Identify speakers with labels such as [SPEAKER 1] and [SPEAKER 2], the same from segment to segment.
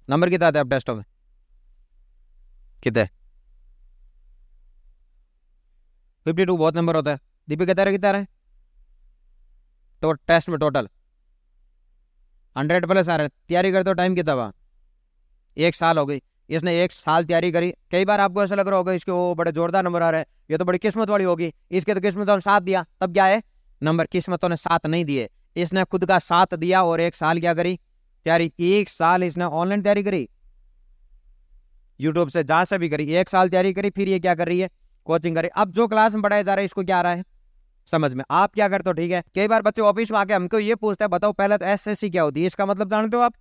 [SPEAKER 1] Number कितना आता है अब टेस्टों में? कितने? 52 बहुत नंबर होता है। दीपिका तेरा कितना रहा है तो टेस्ट में टोटल? 100 प्लस आ रहा है। तैयारी करते हो टाइम कितना हुआ? 1 साल हो गई। इसने 1 साल तैयारी करी। कई बार आपको ऐसा लग रहा होगा इसके वो बड़े जोरदार नंबर आ रहे हैं, ये तो बड़ी किस्मत वाली होगी। इसके तो किस्मतों ने साथ दिया, तब क्या है? नंबर। किस्मतों ने साथ नहीं दिए, इसने खुद का साथ दिया और 1 साल क्या करी? तैयारी। 1 साल इसने ऑनलाइन तैयारी करी, यूट्यूब से जहां से भी करी। 1 साल तैयारी करी, फिर ये क्या कर रही है? कोचिंग करी। अब जो क्लास में पढ़ाया जा रहा है इसको क्या आ रहा है समझ में? आप क्या करते हो? ठीक है, कई बार बच्चे ऑफिस में आके हमको ये पूछते हैं बताओ पहले तो एसएससी क्या होती है। इसका मतलब जानते हो आप?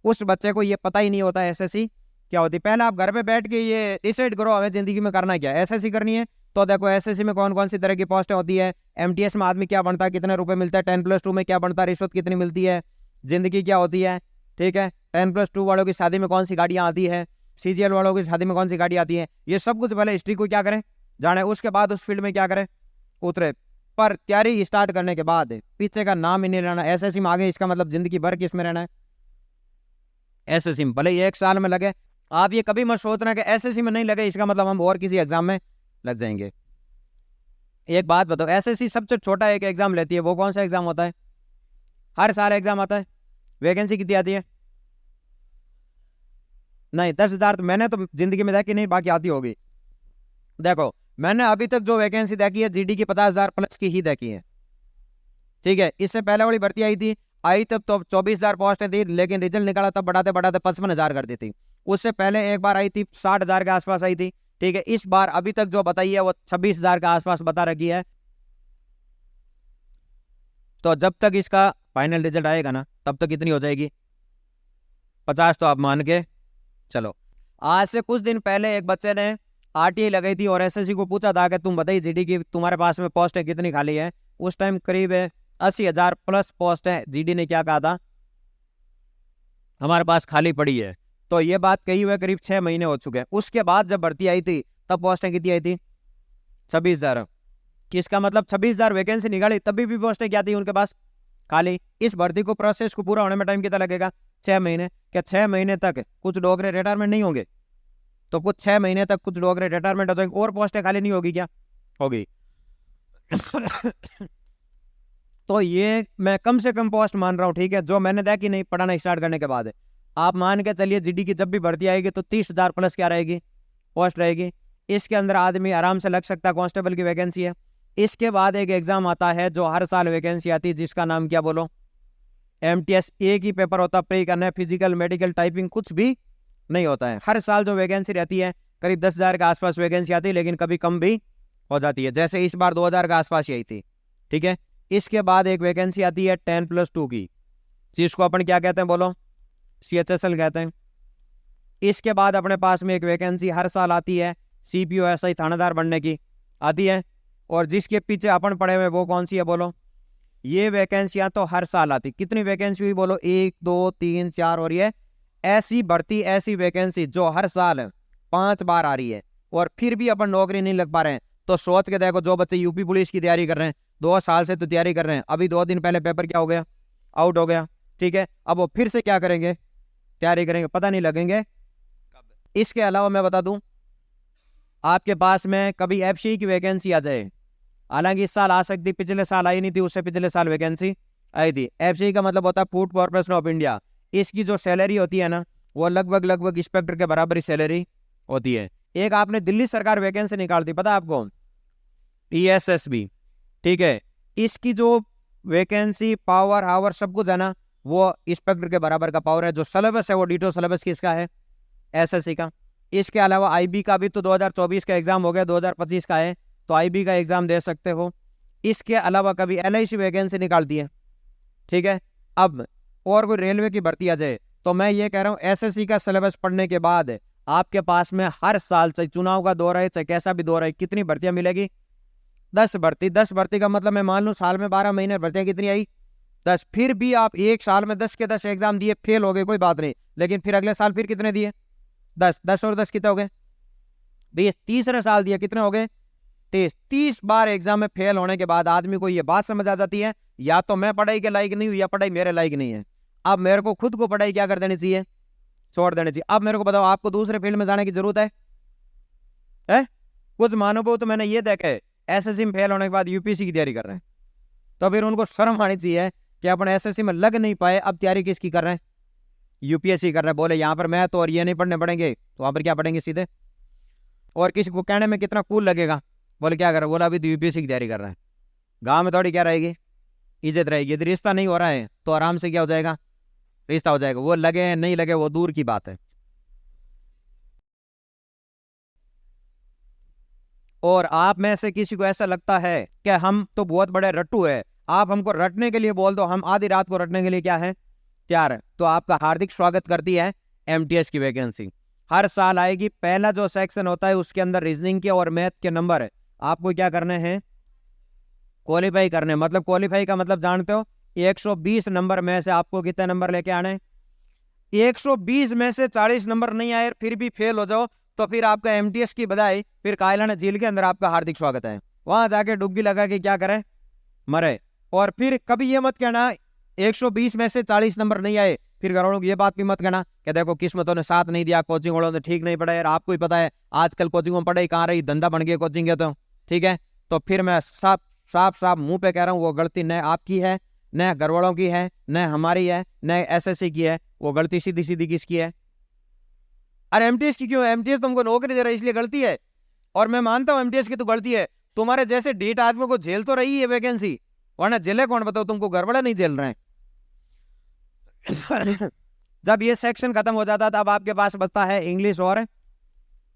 [SPEAKER 1] उस बच्चे को ये पता ही नहीं होता एसएससी क्या होती है। पहले आप घर पे बैठ के ये डिसाइड करो हमें जिंदगी में करना क्या है। एसएससी करनी है तो देखो एसएससी में कौन कौन सी तरह की पोस्टें होती है, एमटीएस में आदमी क्या बनता है, कितने रुपए मिलता है, 10+2 में क्या बनता है, रिश्वत कितनी मिलती है, जिंदगी क्या होती है। ठीक है, 10+2 वालों की शादी में कौन सी गाड़ियां आती है, सीजीएल वालों की शादी में कौन सी गाड़ी आती है, ये सब कुछ पहले हिस्ट्री को क्या करें जाने, उसके बाद उस फील्ड में क्या करें उतरे। पर तैयारी स्टार्ट करने के बाद पीछे का नाम ही नहीं रहना। एसएससी में आगे इसका मतलब जिंदगी भर किस में रहना है? एसएससी में। भले 1 साल में लगे, आप ये कभी मत सोचना कि एसएससी में नहीं लगे इसका मतलब हम और किसी एग्जाम में लग जाएंगे। एक बात बताओ, एसएससी सबसे छोटा एक एग्जाम लेती है, वो कौन सा एग्जाम होता है? हर साल एग्जाम आता है। वैकेंसी कितनी आती है? नहीं, 10,000 तो मैंने तो जिंदगी में देखी नहीं, बाकी आती होगी। देखो, मैंने अभी तक जो वैकेंसी देखी है जीडी की 50,000 प्लस की ही देखी है। ठीक है, इससे पहले वाली भर्ती आई तब तो 24,000 पोस्टें थी, लेकिन रिजल्ट निकाला तब बढ़ाते बढ़ाते 55,000 कर दी थी। उससे पहले एक बार आई थी 60,000 के आसपास आई थी। ठीक है, इस बार अभी तक जो बताई है वो 26,000 के आसपास बता रखी है। तो जब तक इसका फाइनल रिजल्ट आएगा ना तब तक कितनी हो जाएगी? 50 तो आप मान के चलो। आज से कुछ दिन पहले एक बच्चे ने आरटीआई लगाई थी और एसएससी को पूछा था कि तुम बताइए जीडी की तुम्हारे पास में पोस्ट है कितनी खाली है। उस टाइम करीब 80,000 प्लस पोस्ट है। जीडी ने क्या कहा था? हमारे पास खाली पड़ी है। तो ये बात कही हुए करीब 6 महीने हो चुके हैं। उसके बाद जब भर्ती आई थी तब पोस्टें कितनी आई थी? 26,000। किसका मतलब 26,000 वैकेंसी निकाली तभी भी पोस्टें क्या थी उनके पास? खाली। इस भर्ती को प्रोसेस को पूरा होने में टाइम कितना लगेगा? 6 महीने। क्या 6 महीने तक कुछ डोगरे रिटायरमेंट नहीं होंगे? तो कुछ 6 महीने तक कुछ डोगरे रिटायरमेंट हो जाएंगे और पोस्टें खाली नहीं होगी क्या? होगी। तो ये मैं कम से कम पोस्ट मान रहा हूँ, ठीक है, जो मैंने देखी नहीं पढ़ाना स्टार्ट करने के बाद। आप मान के चलिए जीडी की जब भी भर्ती आएगी तो 30,000 प्लस क्या रहेगी? पोस्ट रहेगी। इसके अंदर आदमी आराम से लग सकता है, कांस्टेबल की वैकेंसी है। इसके बाद एक एग्जाम आता है जो हर साल वैकेंसी आती है, जिसका नाम क्या बोलो? एमटीएस। एक ही पेपर होता है, प्री करना है, फिजिकल मेडिकल टाइपिंग कुछ भी नहीं होता है। हर साल जो वैकेंसी रहती है करीब 10,000 के आसपास वैकेंसी आती है, लेकिन कभी कम भी हो जाती है। जैसे इस बार 2,000 के आसपास ही आई थी। ठीक है, इसके बाद एक वैकेंसी आती है 10+2 की, जिसको अपन क्या कहते हैं बोलो? CHSL कहते हैं। इसके बाद अपने पास में एक वैकेंसी हर साल आती है CPO SI थानेदार बनने की आती है। और जिसके पीछे अपन पड़े हुए वो कौन सी है बोलो? ये वैकेंसियां तो हर साल आती। कितनी वैकेंसी हुई बोलो? 1 2 3 4। और ये ऐसी भर्ती, ऐसी वैकेंसी जो हर साल 5 बार आ रही है और फिर भी अपन नौकरी नहीं लग पा रहे हैं। तो सोच के देखो, जो बच्चे यूपी पुलिस की तैयारी कर रहे हैं 2 साल से तो तैयारी कर रहे हैं, अभी 2 दिन पहले पेपर क्या हो गया? आउट हो गया। ठीक है, अब वो फिर से क्या करेंगे? तैयारी करेंगे, पता नहीं लगेंगे कब। इसके अलावा मैं बता दूं, आपके पास में कभी एफसी की वैकेंसी आ जाए, हालांकि इस साल आ सकती, पिछले साल आई नहीं थी, उससे पिछले साल वैकेंसी आई थी। एफसी का मतलब होता है फूड कॉर्पोरेशन ऑफ इंडिया। इसकी जो सैलरी होती है ना वो लगभग लगभग इंस्पेक्टर के बराबर ही सैलरी होती है। एक आपने दिल्ली सरकार वैकेंसी निकाल दी, पता है आपको? PSSB। ठीक है, इसकी जो वैकेंसी पावर आवर सब कुछ है ना वो इंस्पेक्टर के बराबर का पावर है। जो सिलेबस है वो डिटो सिलेबस किसका है? एसएससी का। इसके अलावा आईबी का भी तो 2024 का एग्जाम हो गया, 2025 का है, तो आईबी का एग्जाम दे सकते हो। इसके अलावा कभी LIC वैकेंसी निकालती है। ठीक है, अब और कोई रेलवे की भर्ती आ जाए तो मैं ये कह रहा हूँ एसएससी का सिलेबस पढ़ने के बाद आपके पास में हर साल, चाहे चुनाव का दौर है चाहे कैसा भी दौर है, कितनी भर्तियां मिलेगी? 10 भर्ती। 10 भर्ती का मतलब मैं मान लूँ साल में 12 महीने भर्तियां कितनी आई? 10। फिर भी आप एक साल में 10 के 10 एग्जाम दिए, फेल हो गए कोई बात नहीं, लेकिन फिर अगले साल फिर कितने दिए? 10। 10 और 10 कितने हो गए? 20। तीसरे साल दिया, कितने हो गए? 30। 30 बार एग्जाम में फेल होने के बाद आदमी को यह बात समझ आ जाती है, या तो मैं पढ़ाई के लायक नहीं हूं या पढ़ाई मेरे लायक नहीं है। अब मेरे को खुद को पढ़ाई क्या कर देनी चाहिए? छोड़ देना चाहिए। अब मेरे को बताओ, आपको दूसरे फील्ड में जाने की जरूरत है? कुछ महानुभव तो मैंने ये देखा है एसएससी में फेल होने के बाद यूपीएससी की तैयारी कर रहे हैं, तो फिर उनको शर्म आनी चाहिए कि अपन एसएससी में लग नहीं पाए, अब तैयारी किसकी कर रहे हैं? यूपीएससी कर रहे हैं। बोले यहाँ पर मैथ और ये नहीं पढ़ने पड़ेंगे तो वहां पर क्या पढ़ेंगे सीधे? और किसी को कहने में कितना कूल लगेगा, बोले क्या कर रहे, बोला अभी तो यूपीएससी की तैयारी कर रहे हैं। गाँव में थोड़ी क्या रहेगी, इज्जत रहेगी। यदि रिश्ता नहीं हो रहा है तो आराम से क्या हो जाएगा, रिश्ता हो जाएगा। वो लगे नहीं लगे वो दूर की बात है। और आप में से किसी को ऐसा लगता है कि हम तो बहुत बड़े रट्टू है, आप हमको रटने के लिए बोल दो, हम आधी रात को रटने के लिए क्या है, तैयार है। तो आपका हार्दिक स्वागत करती है एमटीएस की वैकेंसी। हर साल आएगी। पहला जो सेक्शन होता है उसके अंदर रीजनिंग के और मैथ के नंबर है, आपको क्या करने हैं, क्वालिफाई करने। मतलब क्वालिफाई का मतलब जानते हो, 120 नंबर में से आपको कितने नंबर लेके आने? 120 में से 40 नंबर नहीं आए फिर भी फेल हो जाओ तो फिर आपका एमटीएस की बधाई, फिर कायलाना झील के अंदर आपका हार्दिक स्वागत है। वहां जाके डुबकी लगा के क्या करें, मरे। और फिर कभी ये मत कहना 120 में से 40 नंबर नहीं आए, फिर घर वालों को ये बात भी मत कहना कि देखो किस्मतों ने साथ नहीं दिया, कोचिंग वालों ने ठीक नहीं पढ़ाया। आपको ही पता है आजकल कोचिंगों में पढ़ाई कहाँ रही, धंधा बन गया कोचिंग के। तो ठीक है, तो फिर मैं साफ साफ साफ मुंह पे कह रहा हूँ, वो गलती न आपकी है, न घर वालों की है, न हमारी है, न एसएससी की है। वो गलती सीधी सीधी किसकी है? अरे एमटीएस की क्यों? एमटीएस तुमको नौकरी दे रहा है इसलिए गलती है। और मैं मानता हूं एमटीएस की तो गलती है, तुम्हारे जैसे ढीठ आदमी को झेल तो रही है वैकेंसी, वरना झेले कौन? बताओ, तुमको गड़बड़ा नहीं झेल रहे हैं। जब ये सेक्शन खत्म हो जाता था, अब आपके पास बचता है इंग्लिश और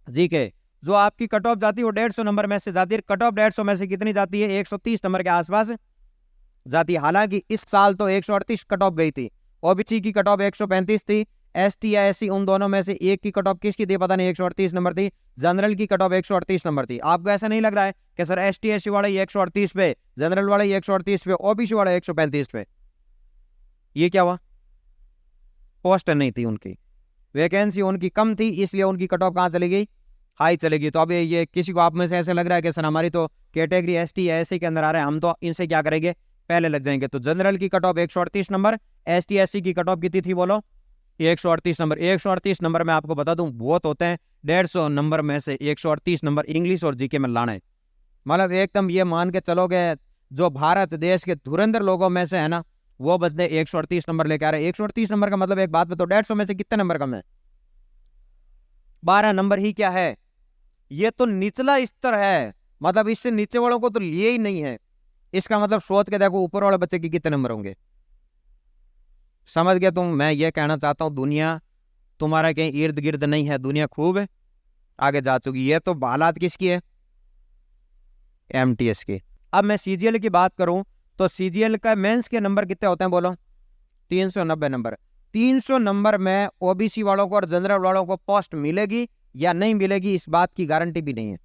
[SPEAKER 1] जीके। जो आपकी कट ऑफ जाती है वो 150 नंबर में से जाती है। कट ऑफ 150 में से कितनी जाती है? 130 नंबर के आसपास जाती है। हालांकि इस साल तो 138 कट ऑफ गई थी। ओबीसी की कट ऑफ 135 थी, एसटी या एससी उन दोनों में से एक की कट ऑफ किसकी थी पता नहीं, 138 नंबर थी। जनरल की कट ऑफ 138 नंबर थी। आपको ऐसा नहीं लग रहा है कि सर एसटी एससी वाले 138 पे, जनरल वाले 138 पे, ओबीसी वाले 135 पे? ये क्या हुआ? पोस्ट नहीं थी उनकी, वैकेंसी उनकी कम थी, इसलिए उनकी कट ऑफ कहाँ चली गई, हाई चलेगी। तो अब ये किसी को आप में से ऐसे लग रहा है कि सर हमारी तो कैटेगरी एसटी या एससी के अंदर आ रहे हैं, हम तो इनसे क्या करेंगे, पहले लग जाएंगे। तो जनरल की cut off 138 number, ST SC की कट ऑफ कितनी थी बोलो? 138 नंबर। 138 नंबर में आपको बता दूं बहुत होते हैं, 150 नंबर में से 138 नंबर इंग्लिश और जीके में लाना है। मतलब एकदम ये मान के चलोगे जो भारत देश के धुरंधर लोगों में से है ना, वो बदले 138 नंबर लेके आ रहे हैं। 138 नंबर का मतलब एक बात बताओ, 150 में से कितने नंबर कम है? 12 नंबर ही क्या है, ये तो निचला स्तर है। मतलब इससे नीचे वालों को तो लिए ही नहीं है। इसका मतलब सोच के देखो ऊपर वाले बच्चे के कितने नंबर होंगे। समझ गया तुम? मैं ये कहना चाहता हूं दुनिया तुम्हारा कहीं इर्द गिर्द नहीं है, दुनिया खूब आगे जा चुकी है। तो हालात किसकी है? एमटीएस की। अब मैं सीजीएल की बात करूं तो सीजीएल का मेंस के नंबर कितने होते हैं बोलो? 390 नंबर। 300 नंबर में ओबीसी वालों को और जनरल वालों को पोस्ट मिलेगी या नहीं मिलेगी, इस बात की गारंटी भी नहीं है,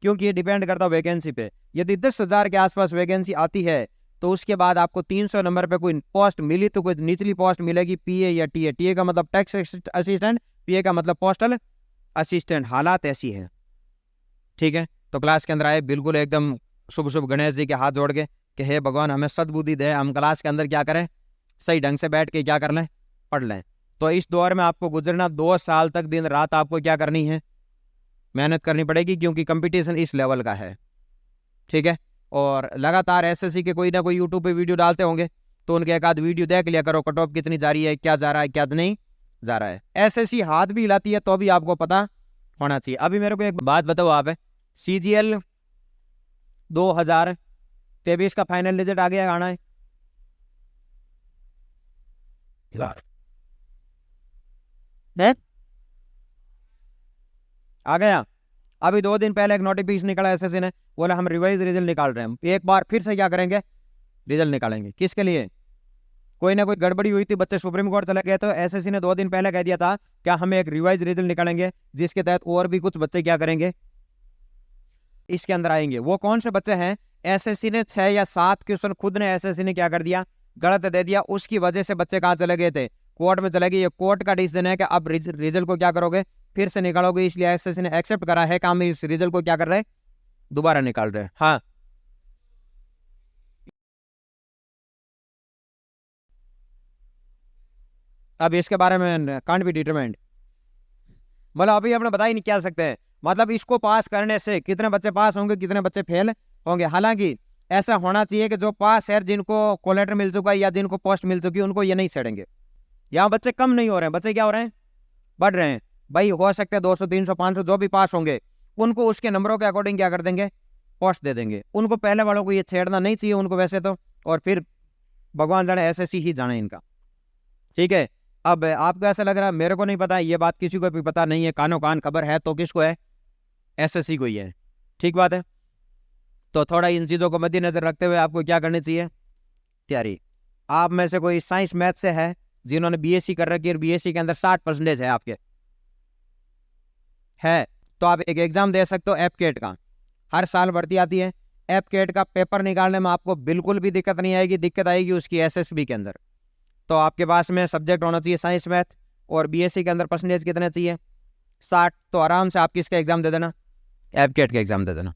[SPEAKER 1] क्योंकि ये डिपेंड करता है वैकेंसी पे। यदि 10,000 के आसपास वैकेंसी आती है तो उसके बाद आपको 300 नंबर पे कोई पोस्ट मिली तो कोई निचली पोस्ट मिलेगी, पीए या टीए। टीए का मतलब टैक्स असिस्टेंट, पीए का मतलब पोस्टल असिस्टेंट। हालात ऐसी है, ठीक है। तो क्लास के अंदर आए बिल्कुल एकदम शुभ शुभ गणेश जी के हाथ जोड़ के कि हे भगवान हमें सद्बुद्धि दे, हम क्लास के अंदर क्या करें, सही ढंग से बैठ के क्या कर लें, पढ़ लें। तो इस दौर में आपको गुजरना 2 साल तक दिन रात आपको क्या करनी है, मेहनत करनी पड़ेगी, क्योंकि कंपटीशन इस लेवल का है, ठीक है। और लगातार एसएससी के कोई ना कोई यूट्यूब पे वीडियो डालते होंगे, तो उनके एक आध वीडियो देख लिया करो, कट ऑफ कितनी जा रही है, क्या जा रहा है, क्या नहीं जा रहा है। एसएससी हाथ भी हिलाती है तो भी आपको पता होना चाहिए। अभी मेरे को एक बात बताओ आप, सीजीएल 2023 का फाइनल रिजल्ट आ गया, आना है आ गया। अभी 2 दिन पहले एक नोटिफिकेशन निकला एसएससी ने, बोला हम रिवाइज रिजल्ट निकाल रहे हैं। एक बार फिर से क्या करेंगे, रिजल्ट निकालेंगे। किसके लिए? कोई ना कोई गड़बड़ी हुई थी, बच्चे सुप्रीम कोर्ट चले गए, तो एसएससी ने 2 दिन पहले कह दिया था क्या हम एक रिवाइज रिजल्ट निकालेंगे, जिसके तहत और भी कुछ बच्चे क्या करेंगे, इसके अंदर आएंगे। वो कौन से बच्चे हैं? एसएससी ने 6 या 7 क्वेश्चन खुद ने एसएससी ने क्या कर दिया, गलत दे दिया, उसकी वजह से बच्चे कहाँ चले गए थे, कोर्ट में चले गए। ये कोर्ट का डिसीजन है कि अब रिजल्ट को क्या करोगे, फिर से निकालोगे। इसलिए एसएससी ने एक्सेप्ट करा है कि हम इस रिजल्ट को क्या कर रहे हैं, दोबारा निकाल रहे हैं। हाँ, अब इसके बारे में कांट बी डिटरमाइंड। मतलब अभी आपने बता ही नहीं क्या सकते हैं। मतलब इसको पास करने से कितने बच्चे पास होंगे, कितने बच्चे फेल होंगे। हालांकि ऐसा होना चाहिए कि जो पास है, जिनको कोलेटर मिल चुका है या जिनको पोस्ट मिल चुकी है, उनको ये नहीं छेड़ेंगे। यहाँ बच्चे कम नहीं हो रहे हैं, बच्चे क्या हो रहे हैं, बढ़ रहे हैं। भाई हो सकते हैं 200 300 500 जो भी पास होंगे, उनको उसके नंबरों के अकॉर्डिंग क्या कर देंगे, पोस्ट दे देंगे। उनको पहले वालों को ये छेड़ना नहीं चाहिए उनको वैसे तो। और फिर भगवान जाने एसएससी ही जाने इनका। ठीक है, अब आपको ऐसा लग रहा है, मेरे को नहीं पता, ये बात किसी को भी पता नहीं है, कानो कान खबर है तो किसको है, एसएससी को ही है। ठीक बात है। तो थोड़ा इन चीज़ों को मद्देनजर रखते हुए आपको क्या करनी चाहिए, तैयारी। आप में से कोई साइंस मैथ से है जिन्होंने बीएससी कर रखी है और बीएससी के अंदर 60% है आपके, है तो आप एक एग्जाम दे सकते हो एपकेट का। हर साल भर्ती आती है, एपकेट का पेपर निकालने में आपको बिल्कुल भी दिक्कत नहीं आएगी। दिक्कत आएगी उसकी एसएसबी के अंदर। तो आपके पास में सब्जेक्ट होना चाहिए साइंस मैथ, और बीएससी के अंदर परसेंटेज कितने चाहिए, 60। तो आराम से आप किसका एग्जाम दे देना, एपकेट का एग्जाम दे देना।